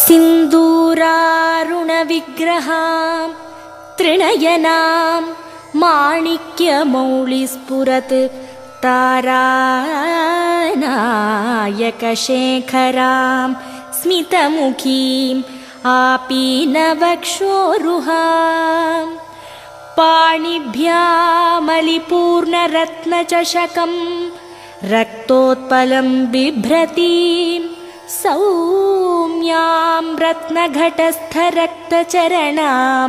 सिन्दूरारुणविग्रहां त्रिणयनां माणिक्यमौलिस्फुरत् तारानायकशेखरां स्मितमुखीम् आपीनवक्षोरुहां पाणिभ्यामलिपूर्णरत्नचषकं रक्तोत्पलं बिभ्रतीं सौम्यां रत्नघटस्थरक्तचरणां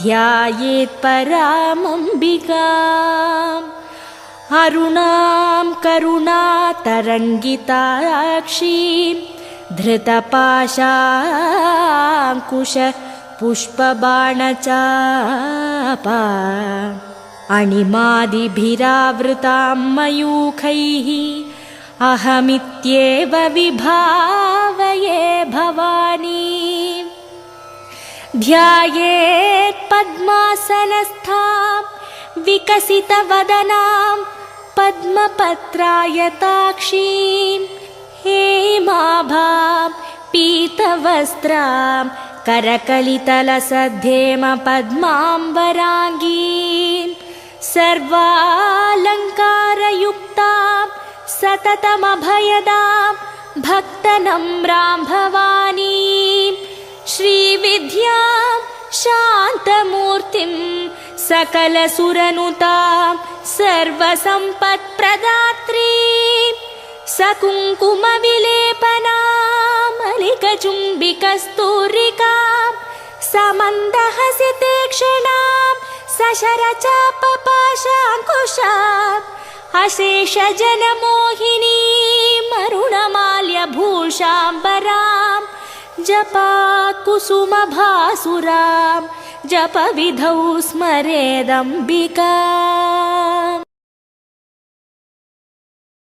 ध्यायेत्परामम्बिकाम् अरुणां करुणातरङ्गिताक्षीं धृतपाशाङ्कुश पुष्पबाणचापा अणिमादिभिरावृतां मयूखैः अहमित्येव विभावये भवानी। ध्यायेत् पद्मासनस्थां विकसितवदनां पद्मपत्रायताक्षीं हेमाभां पीतवस्त्रां करकलितलसद्धेम पद्माम्बराङ्गीं सर्वालङ्कारयुक्तां सततमभयदां भक्तनम्रां भवानीं श्रीविद्यां शान्तमूर्तिं सकलसुरनुतां सर्वसम्पत्प्रदात्रीं सकुङ्कुमविलेपनामलिकचुम्बिकस्तूरिकां समन्दहसितेक्षणां सशरचापपाशाङ्कुशाम् अशेषजनमोहिनीं अरुणमाल्यभूषाम्बरां जपाकुसुमभासुरां जपविधौ स्मरेदम्बिका।